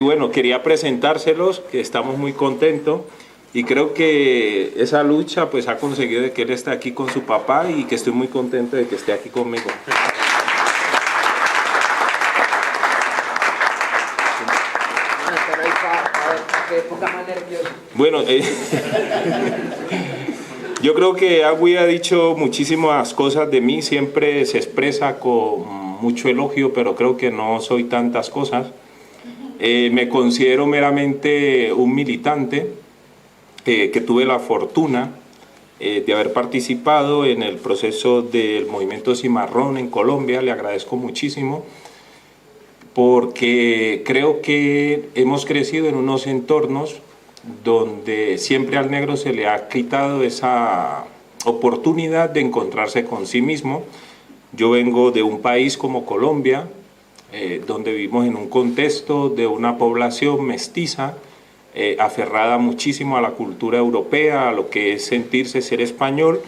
bueno, quería presentárselos, que estamos muy contentos y creo que esa lucha pues ha conseguido de que él esté aquí con su papá y que estoy muy contento de que esté aquí conmigo. Bueno, yo creo que Agui ha dicho muchísimas cosas de mí, siempre se expresa con mucho elogio, pero creo que no soy tantas cosas. Me considero meramente un militante que tuve la fortuna de haber participado en el proceso del movimiento Cimarrón en Colombia. Le agradezco muchísimo porque creo que hemos crecido en unos entornos donde siempre al negro se le ha quitado esa oportunidad de encontrarse con sí mismo. Yo vengo de un país como Colombia, donde vivimos en un contexto de una población mestiza, aferrada muchísimo a la cultura europea, a lo que es sentirse ser español,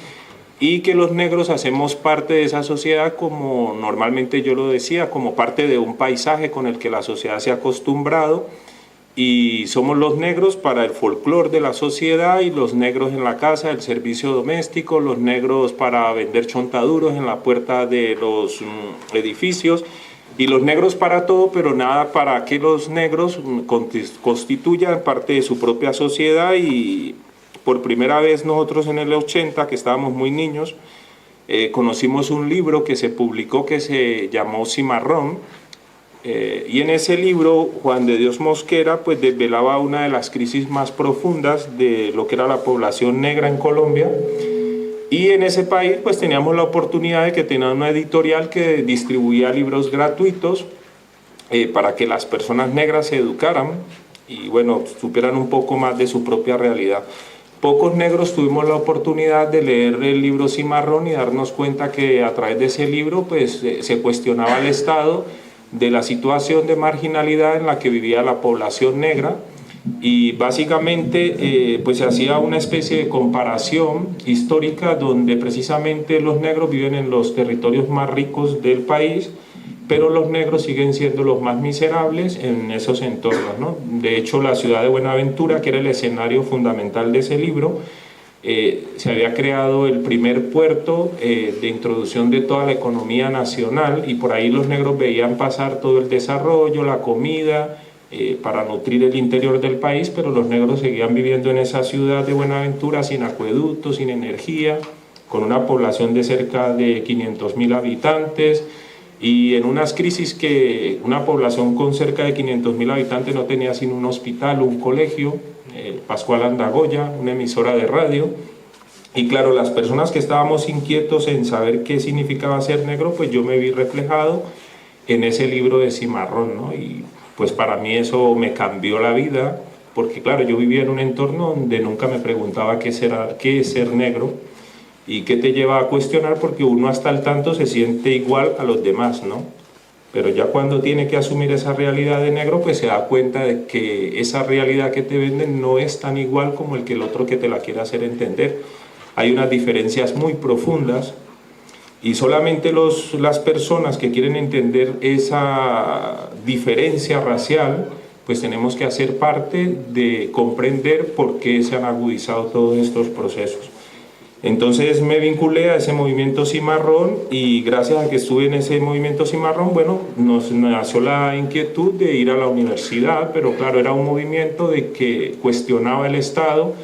y que los negros hacemos parte de esa sociedad, como normalmente yo lo decía, como parte de un paisaje con el que la sociedad se ha acostumbrado, y somos los negros para el folclore de la sociedad y los negros en la casa, el servicio doméstico, los negros para vender chontaduros en la puerta de los edificios, y los negros para todo, pero nada para que los negros constituyan parte de su propia sociedad. Y por primera vez nosotros en el 80, que estábamos muy niños, conocimos un libro que se publicó que se llamó Cimarrón, y en ese libro Juan de Dios Mosquera pues desvelaba una de las crisis más profundas de lo que era la población negra en Colombia. Y en ese país pues teníamos la oportunidad de que tenía una editorial que distribuía libros gratuitos para que las personas negras se educaran y bueno, supieran un poco más de su propia realidad. Pocos negros tuvimos la oportunidad de leer el libro Cimarrón y darnos cuenta que a través de ese libro pues se cuestionaba el Estado de la situación de marginalidad en la que vivía la población negra, y básicamente pues se hacía una especie de comparación histórica donde precisamente los negros viven en los territorios más ricos del país, pero los negros siguen siendo los más miserables en esos entornos, ¿no? De hecho, la ciudad de Buenaventura, que era el escenario fundamental de ese libro, se había creado el primer puerto de introducción de toda la economía nacional, y por ahí los negros veían pasar todo el desarrollo, la comida, para nutrir el interior del país, pero los negros seguían viviendo en esa ciudad de Buenaventura sin acueductos, sin energía, con una población de cerca de 500.000 habitantes, y en unas crisis que una población con cerca de 500.000 habitantes no tenía sino un hospital, un colegio, Pascual Andagoya, una emisora de radio. Y claro, las personas que estábamos inquietos en saber qué significaba ser negro, pues yo me vi reflejado en ese libro de Cimarrón, ¿no? Y pues para mí eso me cambió la vida, porque claro, yo vivía en un entorno donde nunca me preguntaba qué es ser negro y qué te lleva a cuestionar, porque uno hasta el tanto se siente igual a los demás, ¿no? Pero ya cuando tiene que asumir esa realidad de negro, pues se da cuenta de que esa realidad que te venden no es tan igual como el que el otro que te la quiere hacer entender. Hay unas diferencias muy profundas, y solamente las personas que quieren entender esa diferencia racial, pues tenemos que hacer parte de comprender por qué se han agudizado todos estos procesos. Entonces me vinculé a ese movimiento Cimarrón, y gracias a que estuve en ese movimiento Cimarrón, bueno, nos nació la inquietud de ir a la universidad, pero claro, era un movimiento de que cuestionaba el Estado,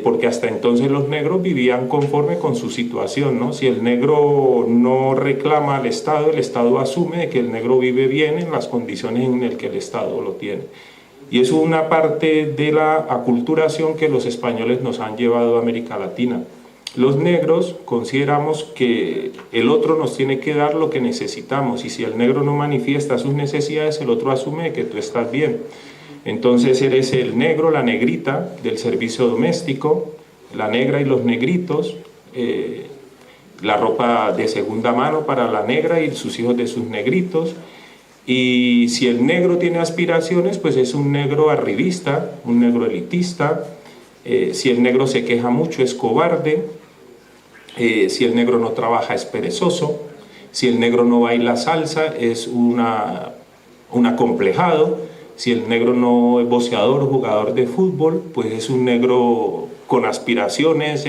porque hasta entonces los negros vivían conforme con su situación, ¿no? Si el negro no reclama al Estado, el Estado asume que el negro vive bien en las condiciones en las que el Estado lo tiene. Y es una parte de la aculturación que los españoles nos han llevado a América Latina. Los negros consideramos que el otro nos tiene que dar lo que necesitamos, y si el negro no manifiesta sus necesidades, el otro asume que tú estás bien. Entonces eres el negro, la negrita del servicio doméstico, la negra y los negritos, la ropa de segunda mano para la negra y sus hijos de sus negritos. Y si el negro tiene aspiraciones, pues es un negro arribista, un negro elitista. Si el negro se queja mucho, es cobarde. Si el negro no trabaja, es perezoso. Si el negro no baila salsa, es un acomplejado. Si el negro no es boxeador o jugador de fútbol, pues es un negro con aspiraciones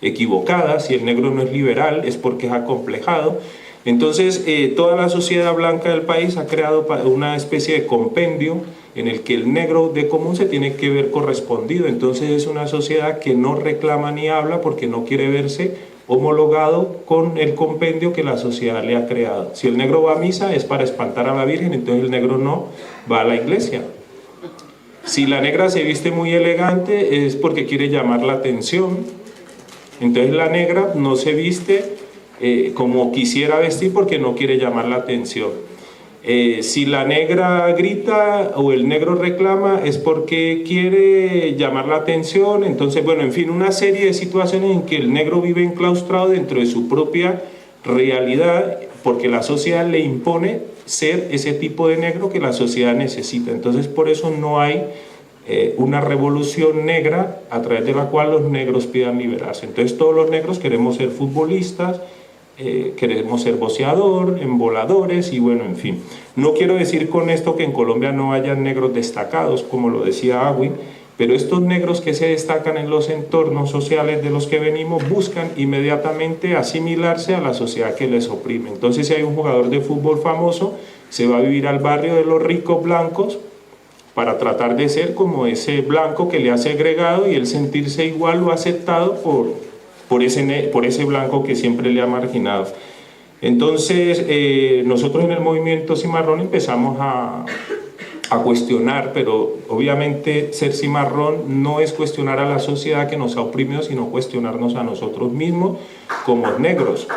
equivocadas. Si el negro no es liberal, es porque es acomplejado. Entonces, toda la sociedad blanca del país ha creado una especie de compendio en el que el negro de común se tiene que ver correspondido. Entonces, es una sociedad que no reclama ni habla porque no quiere verse homologado con el compendio que la sociedad le ha creado. Si el negro va a misa es para espantar a la Virgen, entonces el negro no va a la iglesia. Si la negra se viste muy elegante es porque quiere llamar la atención. Entonces la negra no se viste como quisiera vestir porque no quiere llamar la atención. Si la negra grita o el negro reclama es porque quiere llamar la atención. Entonces, bueno, en fin, una serie de situaciones en que el negro vive enclaustrado dentro de su propia realidad porque la sociedad le impone ser ese tipo de negro que la sociedad necesita. Entonces, por eso no hay una revolución negra a través de la cual los negros pidan liberarse. Entonces, todos los negros queremos ser futbolistas, queremos ser boxeador, emboladores y bueno, en fin. No quiero decir con esto que en Colombia no hayan negros destacados, como lo decía Agui, pero estos negros que se destacan en los entornos sociales de los que venimos buscan inmediatamente asimilarse a la sociedad que les oprime. Entonces, si hay un jugador de fútbol famoso, se va a vivir al barrio de los ricos blancos para tratar de ser como ese blanco que le ha segregado y él sentirse igual o aceptado por ese blanco que siempre le ha marginado. Entonces, nosotros en el movimiento Cimarrón empezamos a cuestionar, pero obviamente ser cimarrón no es cuestionar a la sociedad que nos ha oprimido, sino cuestionarnos a nosotros mismos como negros.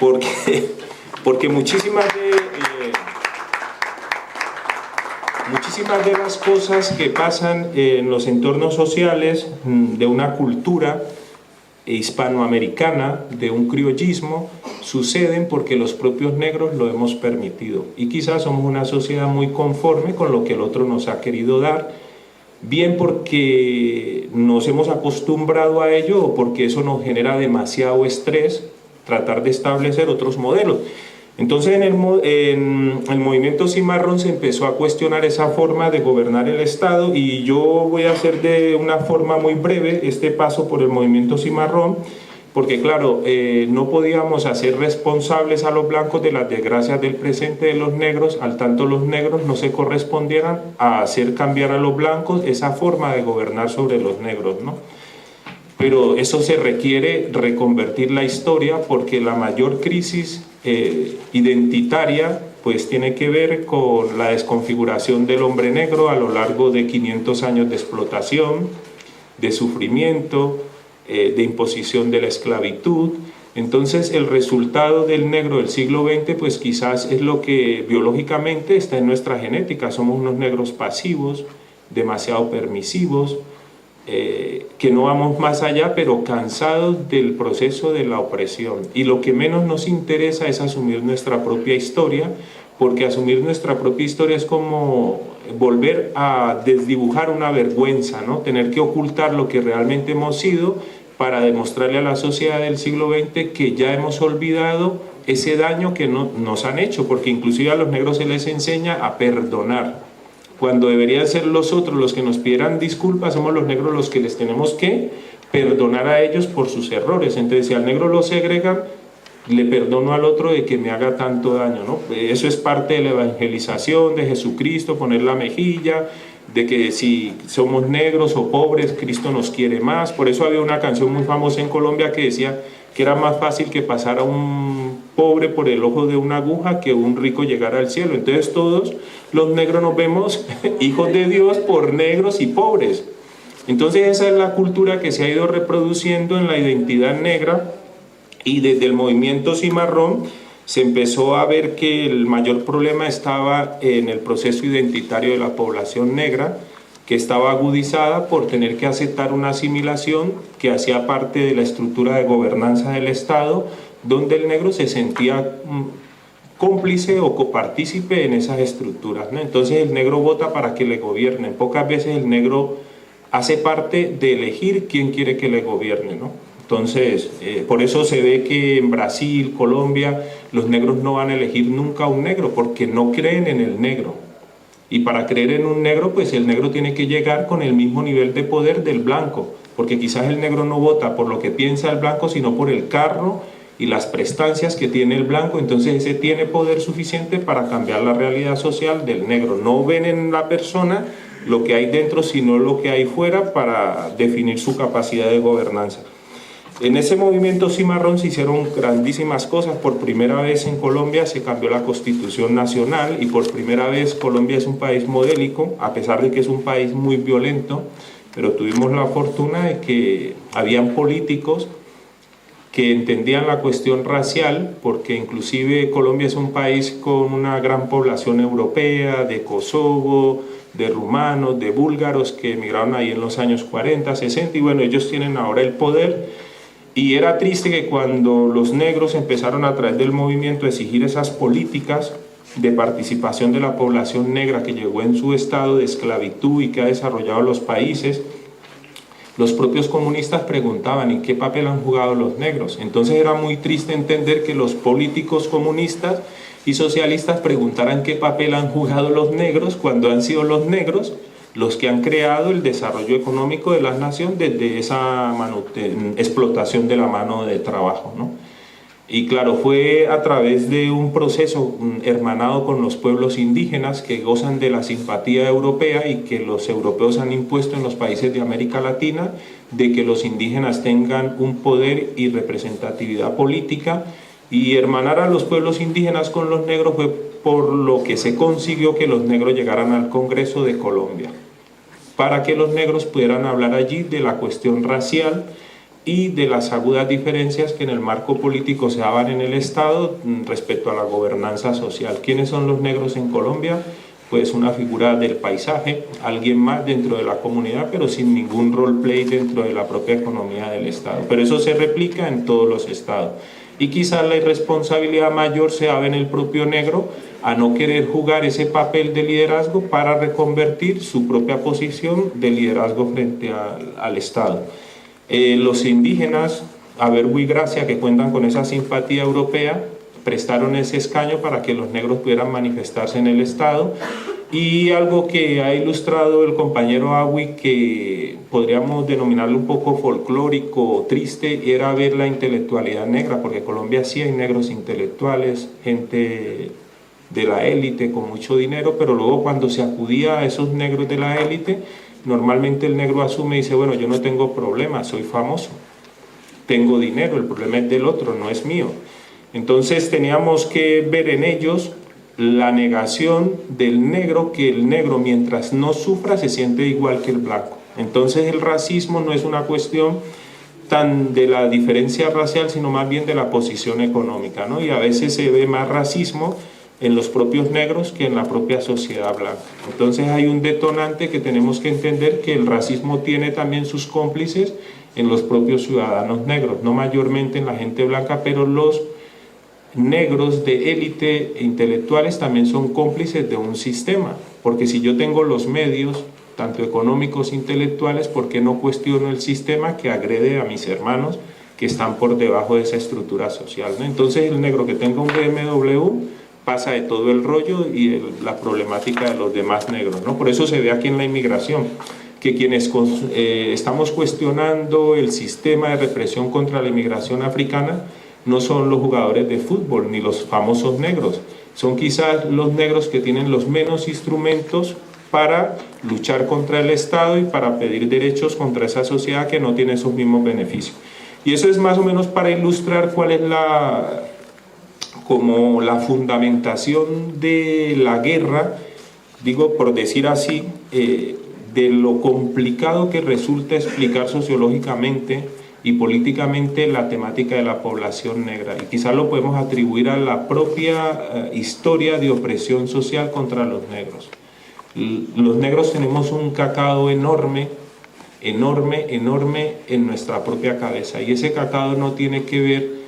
Porque muchísimas de las cosas que pasan en los entornos sociales de una cultura hispanoamericana, de un criollismo, suceden porque los propios negros lo hemos permitido. Y quizás somos una sociedad muy conforme con lo que el otro nos ha querido dar, bien porque nos hemos acostumbrado a ello o porque eso nos genera demasiado estrés tratar de establecer otros modelos. Entonces en el movimiento Cimarrón se empezó a cuestionar esa forma de gobernar el Estado y yo voy a hacer de una forma muy breve este paso por el movimiento Cimarrón porque claro, no podíamos hacer responsables a los blancos de las desgracias del presente de los negros, al tanto los negros no se correspondieran a hacer cambiar a los blancos esa forma de gobernar sobre los negros, ¿no? Pero eso se requiere reconvertir la historia porque la mayor crisis identitaria pues tiene que ver con la desconfiguración del hombre negro a lo largo de 500 años de explotación, de sufrimiento, de imposición de la esclavitud. Entonces el resultado del negro del siglo XX pues quizás es lo que biológicamente está en nuestra genética. Somos unos negros pasivos, demasiado permisivos, que no vamos más allá, pero cansados del proceso de la opresión. Y lo que menos nos interesa es asumir nuestra propia historia, porque asumir nuestra propia historia es como volver a desdibujar una vergüenza, ¿no? Tener que ocultar lo que realmente hemos sido para demostrarle a la sociedad del siglo XX que ya hemos olvidado ese daño que nos han hecho, porque inclusive a los negros se les enseña a perdonar. Cuando deberían ser los otros los que nos pidieran disculpas, somos los negros los que les tenemos que perdonar a ellos por sus errores. Entonces, si al negro lo segregan, le perdono al otro de que me haga tanto daño, ¿no? Eso es parte de la evangelización de Jesucristo, poner la mejilla, de que si somos negros o pobres, Cristo nos quiere más. Por eso había una canción muy famosa en Colombia que decía que era más fácil que pasara un pobre por el ojo de una aguja que un rico llegara al cielo. Entonces todos los negros nos vemos hijos de Dios por negros y pobres. Entonces esa es la cultura que se ha ido reproduciendo en la identidad negra y desde el movimiento Cimarrón se empezó a ver que el mayor problema estaba en el proceso identitario de la población negra, que estaba agudizada por tener que aceptar una asimilación que hacía parte de la estructura de gobernanza del Estado, donde el negro se sentía cómplice o copartícipe en esas estructuras, ¿no? Entonces el negro vota para que le gobiernen. Pocas veces el negro hace parte de elegir quién quiere que le gobierne, ¿no? Entonces, por eso se ve que en Brasil, Colombia, los negros no van a elegir nunca a un negro, porque no creen en el negro. Y para creer en un negro, pues el negro tiene que llegar con el mismo nivel de poder del blanco, porque quizás el negro no vota por lo que piensa el blanco, sino por el carro y las prestancias que tiene el blanco. Entonces ese tiene poder suficiente para cambiar la realidad social del negro. No ven en la persona lo que hay dentro, sino lo que hay fuera para definir su capacidad de gobernanza. En ese movimiento cimarrón se hicieron grandísimas cosas. Por primera vez en Colombia se cambió la Constitución Nacional y por primera vez Colombia es un país modélico, a pesar de que es un país muy violento, pero tuvimos la fortuna de que habían políticos que entendían la cuestión racial, porque inclusive Colombia es un país con una gran población europea, de Kosovo, de rumanos, de búlgaros que emigraron ahí en los años 40, 60, y bueno, ellos tienen ahora el poder. Y era triste que cuando los negros empezaron a través del movimiento a exigir esas políticas de participación de la población negra que llegó en su estado de esclavitud y que ha desarrollado los países, los propios comunistas preguntaban ¿en qué papel han jugado los negros? Entonces era muy triste entender que los políticos comunistas y socialistas preguntaran qué papel han jugado los negros cuando han sido los negros los que han creado el desarrollo económico de la nación desde esa explotación de la mano de trabajo, ¿no? Y claro, fue a través de un proceso hermanado con los pueblos indígenas que gozan de la simpatía europea y que los europeos han impuesto en los países de América Latina, de que los indígenas tengan un poder y representatividad política, y hermanar a los pueblos indígenas con los negros fue por lo que se consiguió que los negros llegaran al Congreso de Colombia, para que los negros pudieran hablar allí de la cuestión racial y de las agudas diferencias que en el marco político se daban en el Estado respecto a la gobernanza social. ¿Quiénes son los negros en Colombia? Pues una figura del paisaje, alguien más dentro de la comunidad, pero sin ningún roleplay dentro de la propia economía del Estado. Pero eso se replica en todos los estados. Y quizás la irresponsabilidad mayor se da en el propio negro a no querer jugar ese papel de liderazgo para reconvertir su propia posición de liderazgo frente al Estado. Los indígenas, a verbo y gracia, que cuentan con esa simpatía europea, prestaron ese escaño para que los negros pudieran manifestarse en el Estado. Y algo que ha ilustrado el compañero Agui, que podríamos denominarlo un poco folclórico, triste, era ver la intelectualidad negra, porque en Colombia sí hay negros intelectuales, gente de la élite con mucho dinero, pero luego cuando se acudía a esos negros de la élite, normalmente el negro asume y dice, bueno, yo no tengo problema, soy famoso, tengo dinero, el problema es del otro, no es mío. Entonces teníamos que ver en ellos la negación del negro, que el negro mientras no sufra se siente igual que el blanco. Entonces el racismo no es una cuestión tan de la diferencia racial, sino más bien de la posición económica, ¿no? Y a veces se ve más racismo en los propios negros que en la propia sociedad blanca. Entonces hay un detonante que tenemos que entender, que el racismo tiene también sus cómplices en los propios ciudadanos negros, no mayormente en la gente blanca, pero los negros de élite e intelectuales también son cómplices de un sistema, porque si yo tengo los medios, tanto económicos e intelectuales, ¿por qué no cuestiono el sistema que agrede a mis hermanos que están por debajo de esa estructura social, ¿no? Entonces el negro que tenga un BMW pasa de todo el rollo y la problemática de los demás negros, ¿no? Por eso se ve aquí en la inmigración que quienes estamos cuestionando el sistema de represión contra la inmigración africana no son los jugadores de fútbol ni los famosos negros, son quizás los negros que tienen los menos instrumentos para luchar contra el Estado y para pedir derechos contra esa sociedad que no tiene esos mismos beneficios. Y eso es más o menos para ilustrar cuál es como la fundamentación de la guerra, digo por decir así, de lo complicado que resulta explicar sociológicamente y políticamente la temática de la población negra, y quizás lo podemos atribuir a la propia historia de opresión social contra los negros. Los negros tenemos un cacao enorme en nuestra propia cabeza, y ese cacao no tiene que ver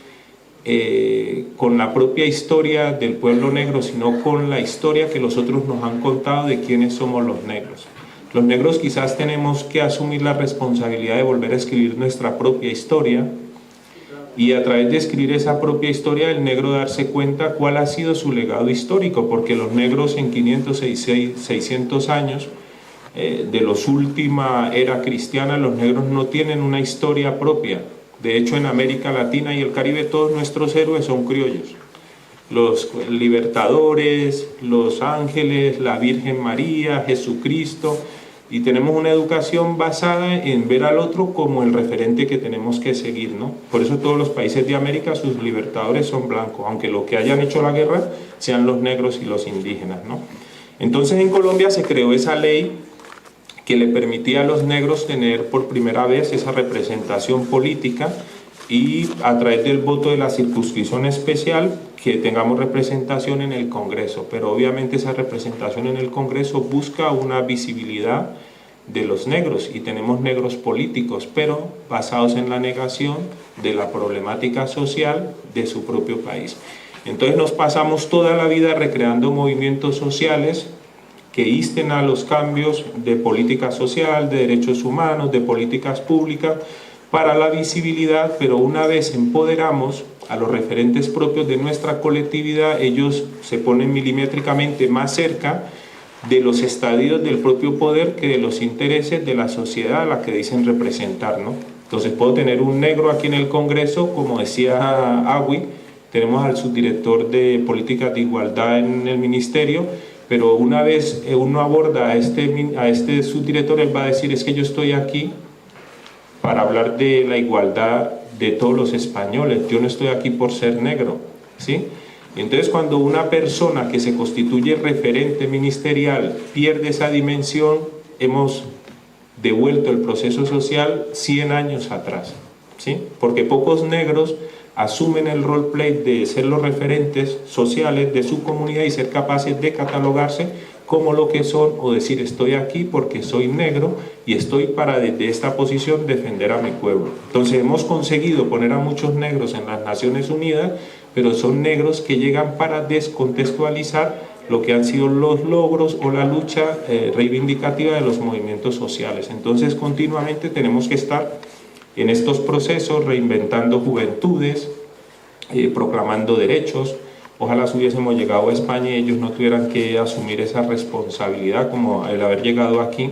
con la propia historia del pueblo negro, sino con la historia que los otros nos han contado de quiénes somos los negros. Los negros quizás tenemos que asumir la responsabilidad de volver a escribir nuestra propia historia y a través de escribir esa propia historia el negro darse cuenta cuál ha sido su legado histórico, porque los negros en 500, 600 años de los última era cristiana, los negros no tienen una historia propia. De hecho, en América Latina y el Caribe todos nuestros héroes son criollos. Los libertadores, los ángeles, la Virgen María, Jesucristo, y tenemos una educación basada en ver al otro como el referente que tenemos que seguir, ¿no? Por eso todos los países de América, sus libertadores son blancos, aunque los que hayan hecho la guerra sean los negros y los indígenas, ¿no? Entonces en Colombia se creó esa ley que le permitía a los negros tener por primera vez esa representación política y a través del voto de la circunscripción especial que tengamos representación en el Congreso, pero obviamente esa representación en el Congreso busca una visibilidad de los negros y tenemos negros políticos, pero basados en la negación de la problemática social de su propio país. Entonces nos pasamos toda la vida recreando movimientos sociales que insten a los cambios de política social, de derechos humanos, de políticas públicas, para la visibilidad, pero una vez empoderamos a los referentes propios de nuestra colectividad, ellos se ponen milimétricamente más cerca de los estadios del propio poder que de los intereses de la sociedad a la que dicen representar, ¿no? Entonces puedo tener un negro aquí en el Congreso, como decía Agui, tenemos al subdirector de políticas de igualdad en el ministerio, pero una vez uno aborda a este subdirector, él va a decir, es que yo estoy aquí para hablar de la igualdad de todos los españoles, yo no estoy aquí por ser negro, ¿sí? Entonces cuando una persona que se constituye referente ministerial pierde esa dimensión, hemos devuelto el proceso social 100 años atrás, ¿sí? Porque pocos negros asumen el roleplay de ser los referentes sociales de su comunidad y ser capaces de catalogarse como lo que son o decir estoy aquí porque soy negro y estoy para desde esta posición defender a mi pueblo. Entonces hemos conseguido poner a muchos negros en las Naciones Unidas, pero son negros que llegan para descontextualizar lo que han sido los logros o la lucha reivindicativa de los movimientos sociales. Entonces continuamente tenemos que estar en estos procesos reinventando juventudes, proclamando derechos. Ojalá si hubiésemos llegado a España y ellos no tuvieran que asumir esa responsabilidad como el haber llegado aquí,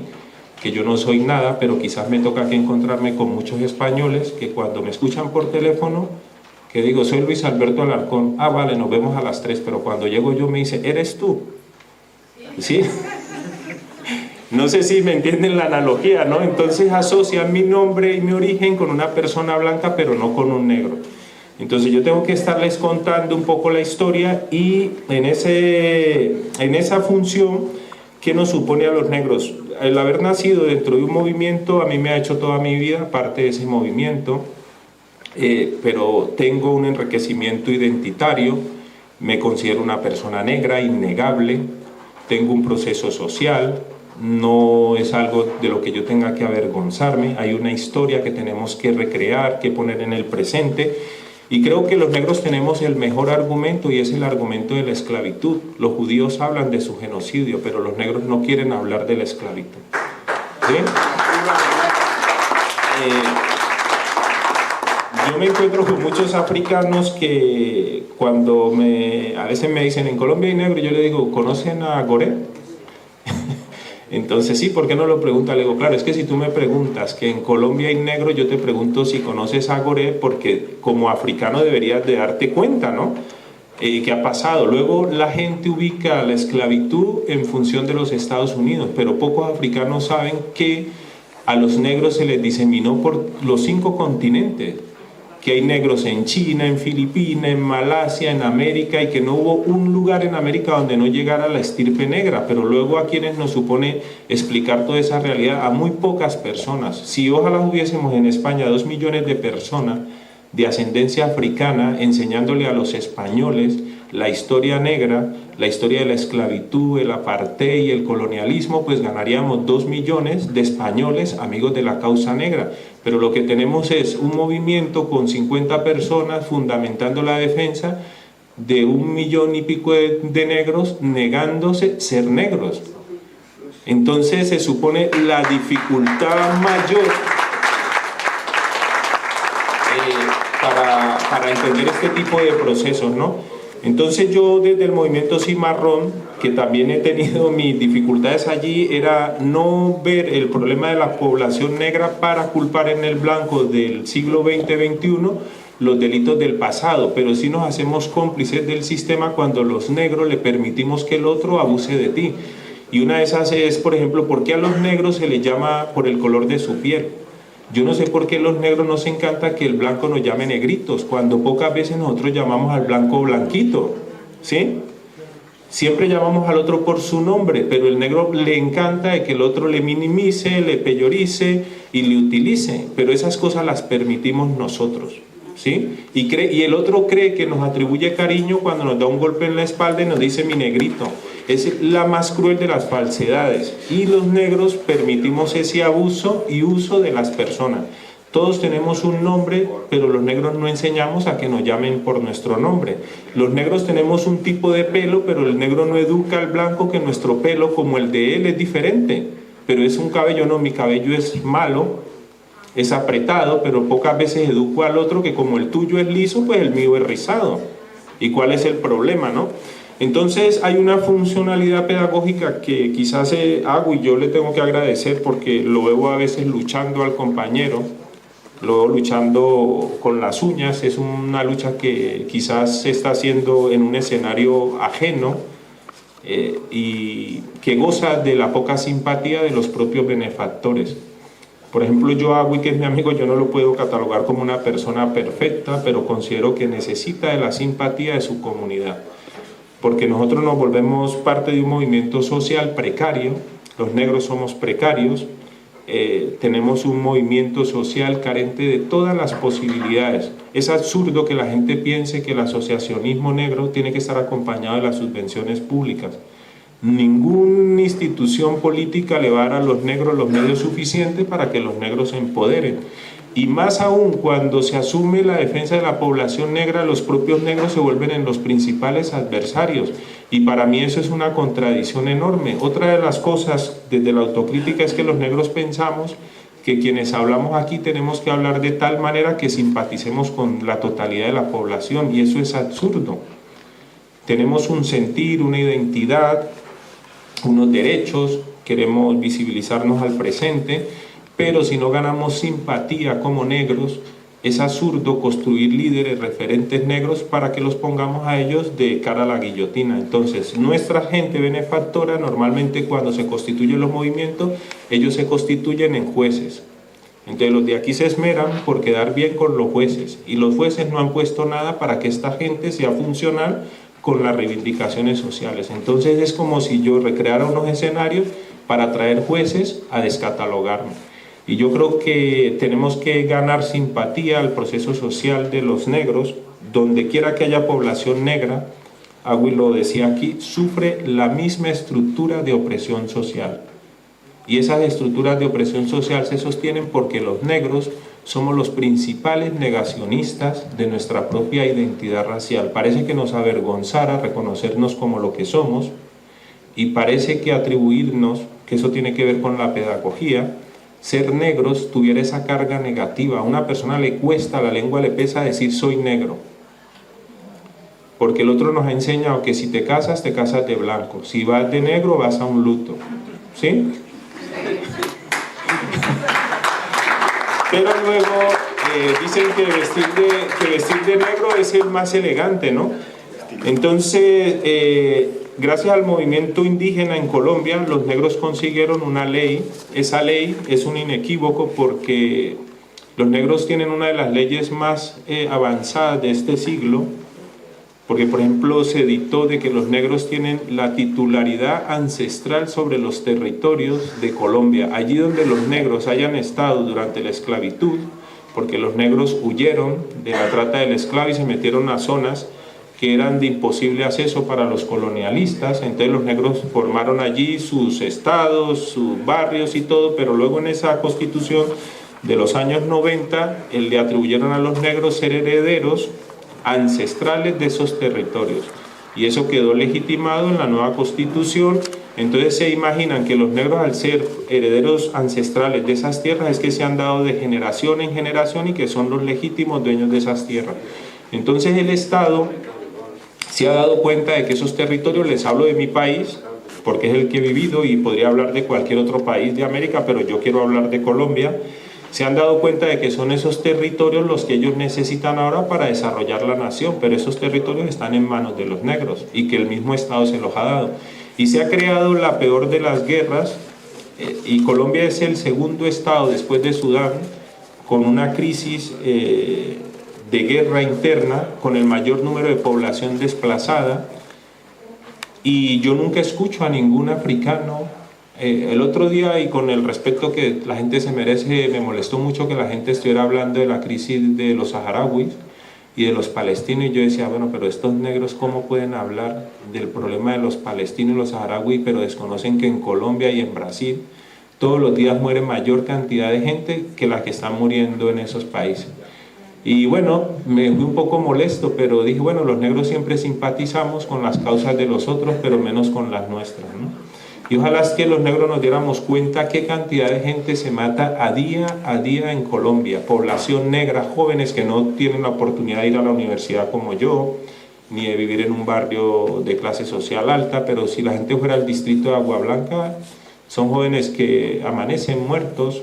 que yo no soy nada, pero quizás me toca que encontrarme con muchos españoles que cuando me escuchan por teléfono, que digo, soy Luis Alberto Alarcón, ah vale, nos vemos a las 3, pero cuando llego yo me dice, ¿eres tú? ¿Sí? No sé si me entienden la analogía, ¿no? Entonces asocian mi nombre y mi origen con una persona blanca, pero no con un negro. Entonces yo tengo que estarles contando un poco la historia y en esa función, ¿qué nos supone a los negros? El haber nacido dentro de un movimiento a mí me ha hecho toda mi vida parte de ese movimiento, pero tengo un enriquecimiento identitario, me considero una persona negra, innegable, tengo un proceso social, no es algo de lo que yo tenga que avergonzarme, hay una historia que tenemos que recrear, que poner en el presente. Y creo que los negros tenemos el mejor argumento y es el argumento de la esclavitud. Los judíos hablan de su genocidio, pero los negros no quieren hablar de la esclavitud. ¿Sí? Yo me encuentro con muchos africanos que cuando a veces me dicen en Colombia hay negros, yo le digo, ¿conocen a Goré? Entonces sí, ¿por qué no lo pregunta? Le digo, claro, es que si tú me preguntas que en Colombia hay negro, yo te pregunto si conoces a Goré, porque como africano deberías de darte cuenta, ¿no? ¿Qué ha pasado? Luego la gente ubica la esclavitud en función de los Estados Unidos, pero pocos africanos saben que a los negros se les diseminó por los 5 continentes, que hay negros en China, en Filipinas, en Malasia, en América, y que no hubo un lugar en América donde no llegara la estirpe negra, pero luego a quienes nos supone explicar toda esa realidad, a muy pocas personas. Si ojalá hubiésemos en España 2 millones de personas de ascendencia africana enseñándole a los españoles la historia negra, la historia de la esclavitud, el apartheid y el colonialismo, pues ganaríamos 2 millones de españoles amigos de la causa negra. Pero lo que tenemos es un movimiento con 50 personas fundamentando la defensa de 1 millón y pico de negros negándose ser negros. Entonces se supone la dificultad mayor para entender este tipo de procesos, ¿no? Entonces yo desde el movimiento Cimarrón, que también he tenido mis dificultades allí, era no ver el problema de la población negra para culpar en el blanco del siglo XX-XXI los delitos del pasado, pero sí nos hacemos cómplices del sistema cuando los negros le permitimos que el otro abuse de ti. Y una de esas es, por ejemplo, ¿por qué a los negros se les llama por el color de su piel? Yo no sé por qué a los negros nos encanta que el blanco nos llame negritos, cuando pocas veces nosotros llamamos al blanco blanquito, ¿sí? Siempre llamamos al otro por su nombre, pero el negro le encanta de que el otro le minimice, le peyorice y le utilice, pero esas cosas las permitimos nosotros, ¿sí? Y el otro cree que nos atribuye cariño cuando nos da un golpe en la espalda y nos dice mi negrito. Es la más cruel de las falsedades, y los negros permitimos ese abuso y uso de las personas. Todos tenemos un nombre, pero los negros no enseñamos a que nos llamen por nuestro nombre. Los negros tenemos un tipo de pelo, pero el negro no educa al blanco que nuestro pelo, como el de él, es diferente. Pero es un cabello, no, mi cabello es malo, es apretado, pero pocas veces educo al otro que como el tuyo es liso, pues el mío es rizado. ¿Y cuál es el problema, no? Entonces hay una funcionalidad pedagógica que quizás hago y yo le tengo que agradecer porque lo veo a veces luchando al compañero, lo veo luchando con las uñas, es una lucha que quizás se está haciendo en un escenario ajeno y que goza de la poca simpatía de los propios benefactores. Por ejemplo, yo Agui, que es mi amigo, yo no lo puedo catalogar como una persona perfecta, pero considero que necesita de la simpatía de su comunidad. Porque nosotros nos volvemos parte de un movimiento social precario, los negros somos precarios, tenemos un movimiento social carente de todas las posibilidades. Es absurdo que la gente piense que el asociacionismo negro tiene que estar acompañado de las subvenciones públicas. Ninguna institución política le va a dar a los negros los medios suficientes para que los negros se empoderen. Y más aún cuando se asume la defensa de la población negra, los propios negros se vuelven en los principales adversarios. Y para mí eso es una contradicción enorme. Otra de las cosas desde la autocrítica es que los negros pensamos que quienes hablamos aquí tenemos que hablar de tal manera que simpaticemos con la totalidad de la población, y eso es absurdo. Tenemos un sentir, una identidad, unos derechos, queremos visibilizarnos al presente, pero si no ganamos simpatía como negros, es absurdo construir líderes, referentes negros para que los pongamos a ellos de cara a la guillotina. Entonces, nuestra gente benefactora, normalmente cuando se constituyen los movimientos, ellos se constituyen en jueces. Entonces, los de aquí se esmeran por quedar bien con los jueces, y los jueces no han puesto nada para que esta gente sea funcional con las reivindicaciones sociales. Entonces, es como si yo recreara unos escenarios para traer jueces a descatalogarme. Y yo creo que tenemos que ganar simpatía al proceso social de los negros, donde quiera que haya población negra, Agui lo decía aquí, sufre la misma estructura de opresión social. Y esas estructuras de opresión social se sostienen porque los negros somos los principales negacionistas de nuestra propia identidad racial. Parece que nos avergonzara reconocernos como lo que somos, y parece que atribuirnos, que eso tiene que ver con la pedagogía, ser negros tuviera esa carga negativa. A una persona le cuesta, la lengua le pesa decir soy negro, porque el otro nos ha enseñado que si te casas de blanco, si vas de negro vas a un luto, ¿sí? Pero luego dicen que vestir de negro es el más elegante, ¿no? Entonces, gracias al movimiento indígena en Colombia, los negros consiguieron una ley. Esa ley es un inequívoco porque los negros tienen una de las leyes más avanzadas de este siglo, porque por ejemplo se dictó de que los negros tienen la titularidad ancestral sobre los territorios de Colombia, allí donde los negros hayan estado durante la esclavitud, porque los negros huyeron de la trata del esclavo y se metieron a zonas que eran de imposible acceso para los colonialistas. Entonces los negros formaron allí sus estados, sus barrios y todo, pero luego en esa constitución de los años 90 le atribuyeron a los negros ser herederos ancestrales de esos territorios, y eso quedó legitimado en la nueva constitución. Entonces se imaginan que los negros, al ser herederos ancestrales de esas tierras, es que se han dado de generación en generación y que son los legítimos dueños de esas tierras. Entonces el Estado se ha dado cuenta de que esos territorios, les hablo de mi país, porque es el que he vivido y podría hablar de cualquier otro país de América, pero yo quiero hablar de Colombia, se han dado cuenta de que son esos territorios los que ellos necesitan ahora para desarrollar la nación, pero esos territorios están en manos de los negros y que el mismo Estado se los ha dado. Y se ha creado la peor de las guerras, y Colombia es el segundo Estado después de Sudán, con una crisis de guerra interna, con el mayor número de población desplazada, y yo nunca escucho a ningún africano. El otro día, y con el respeto que la gente se merece, me molestó mucho que la gente estuviera hablando de la crisis de los saharauis y de los palestinos, y yo decía, bueno, pero estos negros ¿cómo pueden hablar del problema de los palestinos y los saharauis, pero desconocen que en Colombia y en Brasil todos los días muere mayor cantidad de gente que la que está muriendo en esos países? Y bueno, me fui un poco molesto, pero dije, bueno, los negros siempre simpatizamos con las causas de los otros, pero menos con las nuestras, ¿no? Y ojalá es que los negros nos diéramos cuenta qué cantidad de gente se mata a día en Colombia. Población negra, jóvenes que no tienen la oportunidad de ir a la universidad como yo, ni de vivir en un barrio de clase social alta, pero si la gente fuera al distrito de Agua Blanca, son jóvenes que amanecen muertos.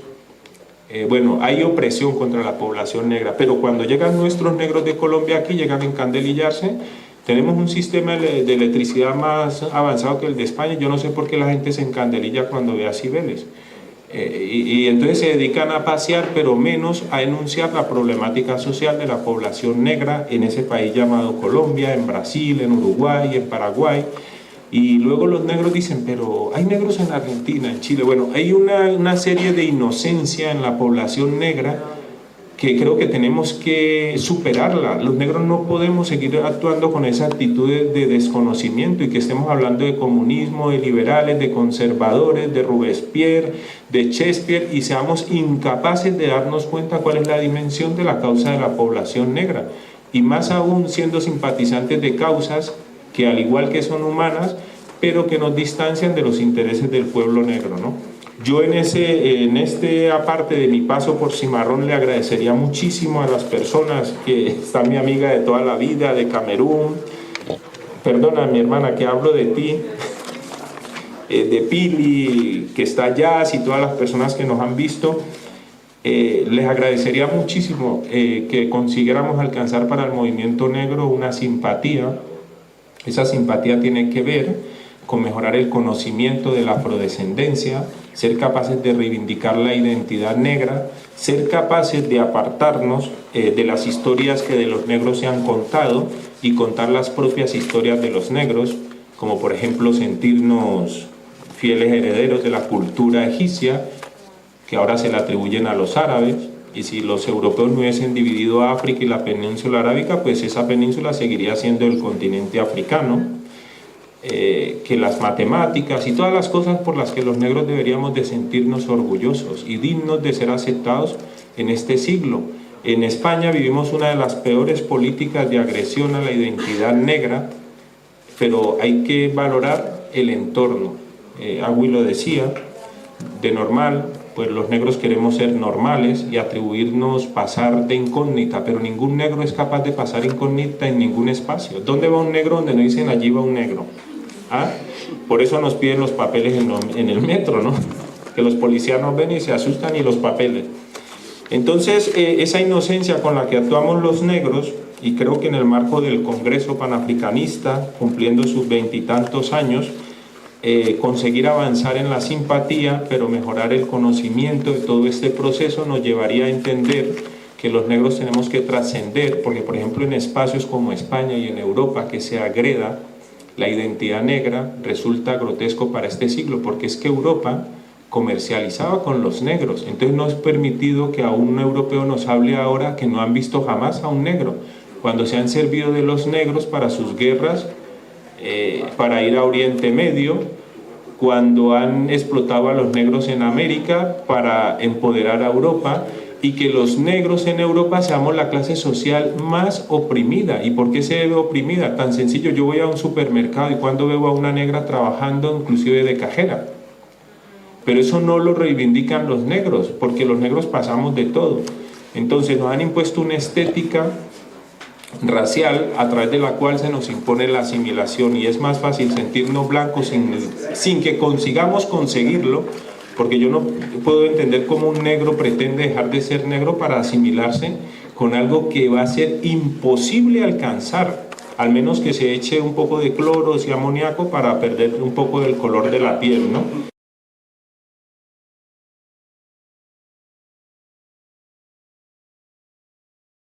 Bueno, hay opresión contra la población negra, pero cuando llegan nuestros negros de Colombia aquí, llegan a encandelillarse. Tenemos un sistema de electricidad más avanzado que el de España. Yo no sé por qué la gente se encandelilla cuando ve a Cibeles. Y entonces se dedican a pasear, pero menos a enunciar la problemática social de la población negra en ese país llamado Colombia, en Brasil, en Uruguay, en Paraguay. Y luego los negros dicen, pero hay negros en Argentina, en Chile. Bueno, hay una serie de inocencia en la población negra que creo que tenemos que superarla. Los negros no podemos seguir actuando con esa actitud de desconocimiento y que estemos hablando de comunismo, de liberales, de conservadores, de Robespierre, de Shakespeare, y seamos incapaces de darnos cuenta cuál es la dimensión de la causa de la población negra. Y más aún siendo simpatizantes de causas que al igual que son humanas, pero que nos distancian de los intereses del pueblo negro, ¿no? Yo en este aparte de mi paso por Cimarrón le agradecería muchísimo a las personas que está mi amiga de toda la vida, de Camerún, perdona mi hermana que hablo de ti, de Pili, que está allá, y todas las personas que nos han visto, les agradecería muchísimo que consiguiéramos alcanzar para el movimiento negro una simpatía. Esa simpatía tiene que ver con mejorar el conocimiento de la afrodescendencia, ser capaces de reivindicar la identidad negra, ser capaces de apartarnos de las historias que de los negros se han contado y contar las propias historias de los negros, como por ejemplo sentirnos fieles herederos de la cultura egipcia, que ahora se le atribuyen a los árabes, y si los europeos no hubiesen dividido África y la península arábica, pues esa península seguiría siendo el continente africano. Que las matemáticas y todas las cosas por las que los negros deberíamos de sentirnos orgullosos y dignos de ser aceptados en este siglo. En España vivimos una de las peores políticas de agresión a la identidad negra, pero hay que valorar el entorno. Agüi lo decía, de normal, pues los negros queremos ser normales y atribuirnos pasar de incógnita, pero ningún negro es capaz de pasar incógnita en ningún espacio. ¿Dónde va un negro donde no dicen allí va un negro? ¿Ah? Por eso nos piden los papeles en el metro, ¿no? Que los policías nos ven y se asustan, y los papeles. Entonces, esa inocencia con la que actuamos los negros, y creo que en el marco del Congreso Panafricanista, cumpliendo sus 20 y tantos años, conseguir avanzar en la simpatía, pero mejorar el conocimiento de todo este proceso nos llevaría a entender que los negros tenemos que trascender, porque por ejemplo en espacios como España y en Europa que se agreda la identidad negra resulta grotesco para este siglo, porque es que Europa comercializaba con los negros, entonces no es permitido que a un europeo nos hable ahora que no han visto jamás a un negro, cuando se han servido de los negros para sus guerras, para ir a Oriente Medio, cuando han explotado a los negros en América para empoderar a Europa, y que los negros en Europa seamos la clase social más oprimida. ¿Y por qué se ve oprimida? Tan sencillo, yo voy a un supermercado y cuando veo a una negra trabajando inclusive de cajera, pero eso no lo reivindican los negros, porque los negros pasamos de todo. Entonces nos han impuesto una estética racial a través de la cual se nos impone la asimilación, y es más fácil sentirnos blancos sin que consigamos conseguirlo, porque yo no puedo entender cómo un negro pretende dejar de ser negro para asimilarse con algo que va a ser imposible alcanzar, al menos que se eche un poco de cloro y amoníaco para perder un poco del color de la piel, ¿no?